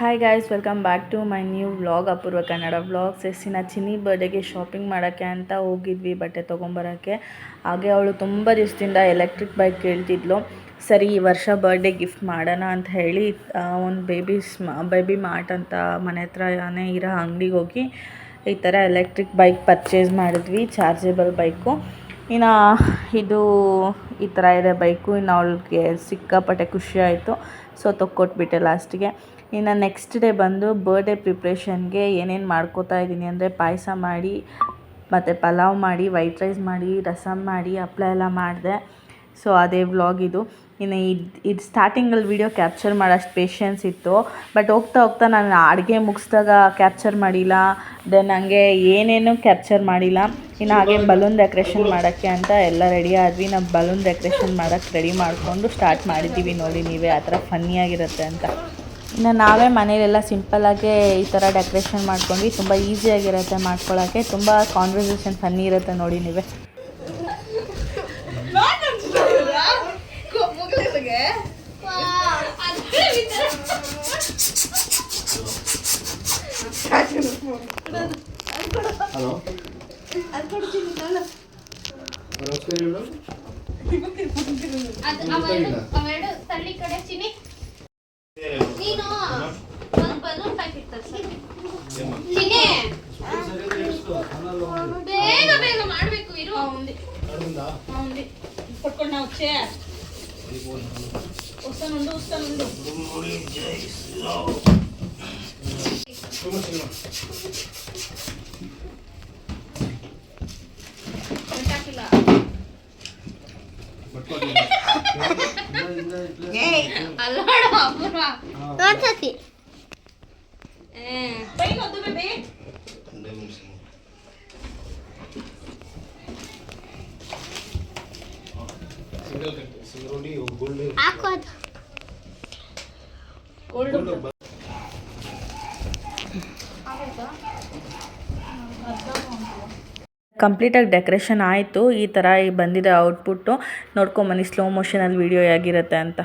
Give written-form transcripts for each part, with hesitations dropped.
Hi guys, welcome back to my new vlog Apoorva Kannada vlogs. ಎಸ್ಸಿನ ಚಿನ್ನಿ ಬರ್ಡೇಗೆ shopping ಮಾಡೋಕ್ಕೆ ಅಂತ ಹೋಗಿದ್ವಿ ಬಟ್ಟೆ ತೊಗೊಂಬರೋಕ್ಕೆ. ಹಾಗೆ ಅವಳು ತುಂಬ ದಿವಸದಿಂದ ಎಲೆಕ್ಟ್ರಿಕ್ ಬೈಕ್ ಕೇಳ್ತಿದ್ಲು. ಸರಿ ಈ ವರ್ಷ ಬರ್ಡೇ ಗಿಫ್ಟ್ ಮಾಡೋಣ ಅಂತ ಹೇಳಿ ಒಂದು ಬೇಬಿ ಮಾರ್ಟ್ ಅಂತ ಮನೆ ಹತ್ರನೇ ಇರೋ ಅಂಗಡಿಗೆ ಹೋಗಿ ಈ ಥರ ಎಲೆಕ್ಟ್ರಿಕ್ ಬೈಕ್ ಪರ್ಚೇಸ್ ಮಾಡಿದ್ವಿ, ಚಾರ್ಜೇಬಲ್ ಬೈಕು. ಇನ್ನು ಇದು ಈ ಥರ ಇದೆ ಬೈಕು. ಇನ್ನು ಅವಳಿಗೆ ಸಿಕ್ಕಾಪಟ್ಟೆ ಖುಷಿ ಆಯಿತು, ಸೊ ತೊಗೊಟ್ಬಿಟ್ಟೆ ಲಾಸ್ಟಿಗೆ. ಇನ್ನು ನೆಕ್ಸ್ಟ್ ಡೇ ಬಂದು ಬರ್ಡೇ ಪ್ರಿಪ್ರೇಷನ್ಗೆ ಏನೇನು ಮಾಡ್ಕೋತಾ ಇದ್ದೀನಿ ಅಂದರೆ ಪಾಯಸ ಮಾಡಿ ಮತ್ತು ಪಲಾವ್ ಮಾಡಿ, ವೈಟ್ ರೈಸ್ ಮಾಡಿ, ರಸಮ್ ಮಾಡಿ, ಹಪ್ಳ ಎಲ್ಲ ಮಾಡಿದೆ. ಸೊ ಅದೇ ವ್ಲಾಗ್ ಇದು. ಇನ್ನು ಇದು ಸ್ಟಾರ್ಟಿಂಗಲ್ಲಿ ವೀಡಿಯೋ ಕ್ಯಾಪ್ಚರ್ ಮಾಡೋಷ್ಟು ಪೇಷನ್ಸ್ ಇತ್ತು, ಬಟ್ ಹೋಗ್ತಾ ಹೋಗ್ತಾ ನಾನು ಅಡುಗೆ ಮುಗಿಸ್ದಾಗ ಕ್ಯಾಪ್ಚರ್ ಮಾಡಿಲ್ಲ, ದೆನ್ ಹಂಗೆ ಏನೇನು ಕ್ಯಾಪ್ಚರ್ ಮಾಡಿಲ್ಲ. ಇನ್ನು ಹಾಗೆ ಬಲೂನ್ ಡೆಕೋರೇಷನ್ ಮಾಡೋಕ್ಕೆ ಅಂತ ಎಲ್ಲ ರೆಡಿ ಆದ್ವಿ. ನಾವು ಬಲೂನ್ ಡೆಕೋರೇಷನ್ ಮಾಡೋಕ್ಕೆ ರೆಡಿ ಮಾಡಿಕೊಂಡು ಸ್ಟಾರ್ಟ್ ಮಾಡಿದ್ದೀವಿ. ನೋಡಿ ನೀವೇ ಆ ಥರ ಫನ್ನಿಯಾಗಿರುತ್ತೆ ಅಂತ. ಇನ್ನು ನಾವೇ ಮನೇಲೆಲ್ಲ ಸಿಂಪಲ್ಲಾಗೆ ಈ ಥರ ಡೆಕೋರೇಷನ್ ಮಾಡ್ಕೊಂಡ್ವಿ. ತುಂಬ ಈಸಿಯಾಗಿರುತ್ತೆ ಮಾಡ್ಕೊಳ್ಳೋಕ್ಕೆ, ತುಂಬ ಕಾನ್ವರ್ಸೇಷನ್ ಫನ್ನಿ ಇರುತ್ತೆ. ನೋಡಿ ನೀವೇ. ಬೇಗ ಬೇಗ ಮಾಡಬೇಕು ಇರು ಪಟ್ಕೊಂಡು ನಾವು ಉಸ್ತಾನುಂಡು ಅಲ್ಲಾಡ ಅಪೂರ್ವ ತೋರ್ಸತಿ ಬೈನೊದ್ದು ಬೇಬಿ ಕಂಪ್ಲೀಟಾಗಿ ಡೆಕೋರೇಷನ್ ಆಯಿತು. ಈ ಥರ ಬಂದಿದೆ ಔಟ್ಪುಟ್ಟು. ನೋಡ್ಕೊಂಬನ್ನಿ ಸ್ಲೋ ಮೋಷನಲ್ಲಿ ವೀಡಿಯೋ ಹೇಗಿರುತ್ತೆ ಅಂತ.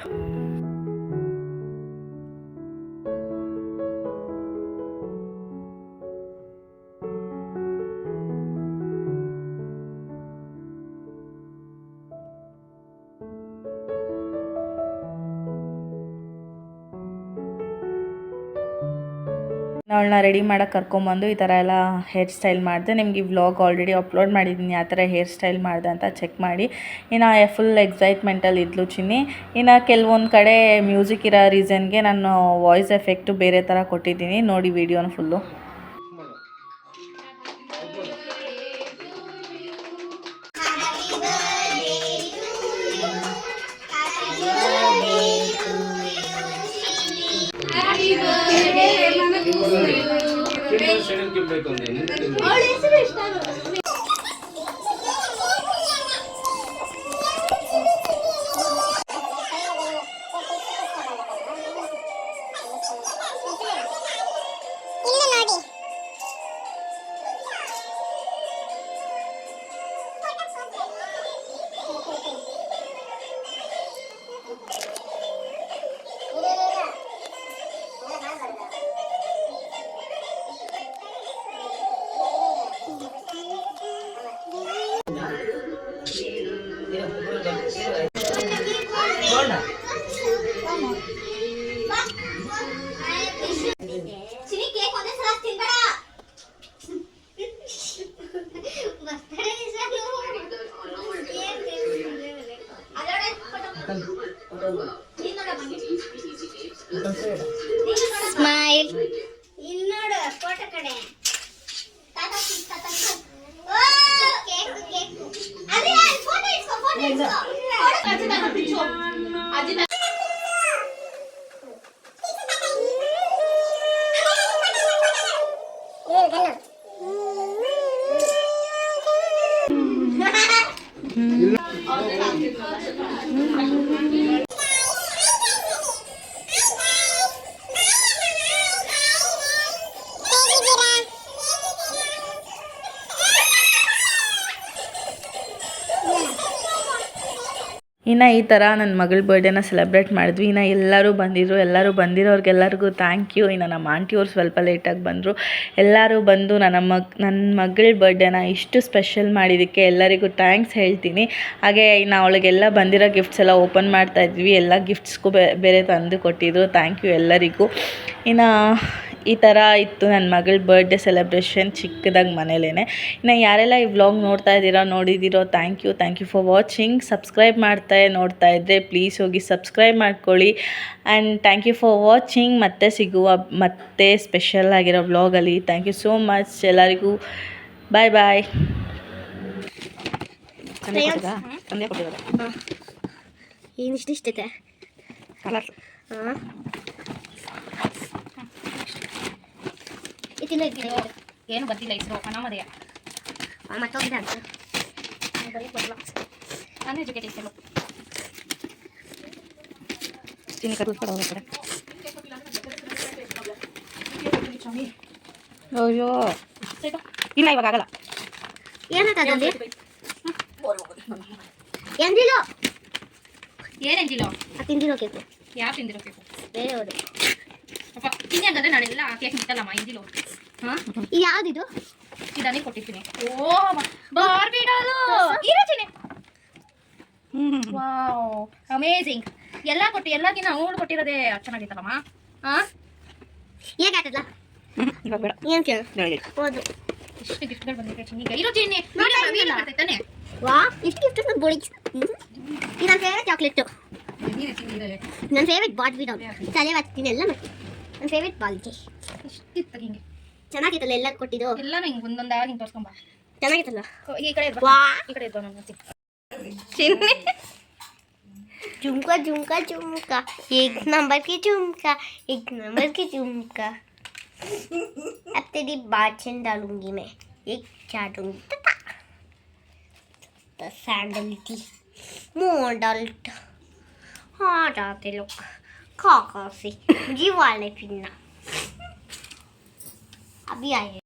ಅವಳನ್ನ ರೆಡಿ ಮಾಡೋಕ್ಕೆ ಕರ್ಕೊಂಬಂದು ಈ ಥರ ಎಲ್ಲ ಹೇರ್ ಸ್ಟೈಲ್ ಮಾಡಿದೆ. ನಿಮಗೆ ಈ ವ್ಲಾಗ್ ಆಲ್ರೆಡಿ ಅಪ್ಲೋಡ್ ಮಾಡಿದ್ದೀನಿ, ಆ ಥರ ಹೇರ್ ಸ್ಟೈಲ್ ಮಾಡಿದೆ ಅಂತ ಚೆಕ್ ಮಾಡಿ. ಇನ್ನು ಫುಲ್ ಎಕ್ಸೈಟ್ಮೆಂಟಲ್ಲಿ ಇದ್ಲು ಚಿನ್ನಿ. ಇನ್ನು ಕೆಲವೊಂದು ಕಡೆ ಮ್ಯೂಸಿಕ್ ಇರೋ ರೀಸನ್ಗೆ ನಾನು ವಾಯ್ಸ್ ಎಫೆಕ್ಟು ಬೇರೆ ಥರ ಕೊಟ್ಟಿದ್ದೀನಿ. ನೋಡಿ ವಿಡಿಯೋನ ಫುಲ್ಲು. ಸ್ಮೈಲ್ ಇನ್ನೋಡು ಫೋಟೋ ಕಡೆ ಅದೇ ಫೋಟೋ ಇಟ್ಕೋ ಇನ್ನು ಈ ಥರ ನನ್ನ ಮಗಳ ಬರ್ಡೇನ ಸೆಲೆಬ್ರೇಟ್ ಮಾಡಿದ್ವಿ. ಇನ್ನು ಎಲ್ಲರೂ ಬಂದಿರೋರಿಗೆಲ್ಲರಿಗೂ ಥ್ಯಾಂಕ್ ಯು. ಇನ್ನು ನಮ್ಮ ಆಂಟಿಯವ್ರು ಸ್ವಲ್ಪ ಲೇಟಾಗಿ ಬಂದರು. ಎಲ್ಲರೂ ಬಂದು ನನ್ನ ಮಗಳ ಬರ್ಡೇನ ಇಷ್ಟು ಸ್ಪೆಷಲ್ ಮಾಡಿದ್ದಕ್ಕೆ ಎಲ್ಲರಿಗೂ ಥ್ಯಾಂಕ್ಸ್ ಹೇಳ್ತೀನಿ. ಹಾಗೆ ಇನ್ನು ಅವಳಿಗೆಲ್ಲ ಬಂದಿರೋ ಗಿಫ್ಟ್ಸ್ ಎಲ್ಲ ಓಪನ್ ಮಾಡ್ತಾಯಿದ್ವಿ. ಎಲ್ಲ ಗಿಫ್ಟ್ಸ್ಗೂ ಬೇರೆ ತಂದು ಕೊಟ್ಟಿದ್ರು. ಥ್ಯಾಂಕ್ ಯು ಎಲ್ಲರಿಗೂ. ಇನ್ನು ಈ ಥರ ಇತ್ತು ನನ್ನ ಮಗಳ ಬರ್ಡೇ ಸೆಲೆಬ್ರೇಷನ್ ಚಿಕ್ಕದಾಗಿ ಮನೇಲೇ. ಇನ್ನು ಯಾರೆಲ್ಲ ಈ ವ್ಲಾಗ್ ನೋಡಿದ್ದೀರೋ thank you for watching. Subscribe ನೋಡ್ತಾ ಇದ್ದರೆ ಪ್ಲೀಸ್ ಹೋಗಿ ಸಬ್ಸ್ಕ್ರೈಬ್ ಮಾಡ್ಕೊಳ್ಳಿ. And thank you for watching. ಮತ್ತೆ ಸಿಗುವ ಮತ್ತೆ ಸ್ಪೆಷಲ್ ಆಗಿರೋ ವ್ಲಾಗಲ್ಲಿ. ಥ್ಯಾಂಕ್ ಯು ಸೋ ಮಚ್ ಎಲ್ಲರಿಗೂ. ಬಾಯ್ ಬಾಯ್. ಏನಿಷ್ಟಿಷ್ಟೈತೆ ಕಲರ್ ಹಾಂ ಏನು ಗೊತ್ತಿಲ್ಲ ಇಸ್ರೋ ಅನಾಮದೆಯ ಮತ್ತೋಗಿದೆ ಅಂತ ಬರೀ ಕೊಡಲ್ಲ ನಾನು ಎಜುಕೇಟ್ ಇಸಲು ಚಿನ್ನಿ ಕರು ಕಡೆ ಹೋಗ್ತಾರೆ. ಅಯ್ಯೋ ಇಲ್ಲ ಇವಾಗ ಆಗಲ್ಲ. ಏನಂತದಲ್ಲಿ ಎಂದಿಲೋ ಏನೆಂಜಿಲ್ಲೋ ತಿಂದಿರೋ ಕೇಕು ಯಾವ ತಿಂದಿರಬೇಕು ಬೇರೆ ಅವರು ಅಪ್ಪ ತಿನ್ನಿ ಹಂಗಂದ್ರೆ ನಾಳೆಲ್ಲ ಕೇಕ್ ಮುಟ್ಟಲ್ಲಮ್ಮ ಇಂಜಿಲೋ ಹಾಂ ಯಾವುದಿದು ಇದನ್ನೇ ಕೊಟ್ಟಿರ್ತೀನಿ. ಓ ಬಾರ್ಬಿಡೋದು ಇರೋಚಿನಿ. Wow amazing. ಎಲ್ಲ ಎಲ್ಲಕ್ಕಿಂತ ಅವಳು ಕೊಟ್ಟಿರೋದೇ ಚೆನ್ನಾಗಿತ್ತಲ್ಲಮ್ಮ. ಹಾಂ ಹೇಗಾಗ್ತದ ಇವಾಗ ಬೇಡ. ಏನು ಕೇಳು ಹೌದು ಎಷ್ಟು ಗಿಫ್ಟ್ಗಳು ಬಂದಿದೆ ಚಿನ್ನಿಗೆ. ಇರೋ ಚಿನ್ನಿ ಬರ್ತಾನೆ. ವಾ ಇಷ್ಟು ಗಿಫ್ಟ್ ಬೋಳಿ ಇದು ನನ್ನ ಫೇವ್ರೆಟ್ ಚಾಕ್ಲೇಟು. ನನ್ನ ಫೇವ್ರೆಟ್ ಬಾರ್ಬಿ ಡಾಲ್. ತಲೆ ಬರ್ತೀನಿ ಎಲ್ಲ ಮಾಡ್ತೀನಿ. ನನ್ನ ಫೇವ್ರೆಟ್ ಬಾಲ್ಗೆ ಇಷ್ಟಿತ್ತು ಹಿಂಗೆ ಚೆನ್ನಾಗಿತ್ತಲ್ಲ ಎಲ್ಲ ಕೊಟ್ಟಿದ್ದು. ಎಲ್ಲ ಹಿಂಗೆ ಒಂದೊಂದಾಗಿ ಹಿಂಗೆ ತೋರಿಸ್ಕೊಂಬ. ಚೆನ್ನಾಗಿತ್ತಲ್ಲ. ಈ ಕಡೆ ವಾ ಈ ಕಡೆ ಇದ್ದೋ ನಾನು ಚಿನ್ನಿ झुमका झुमका झुमका एक नंबर की झुमका एक नंबर की झुमका. अब तेरी बात डालूंगी मैं एक चाटूंगी तो सैंडल की मुँह डालता हाँ जाते लोग खा से मुझे वाले पीना अभी आए.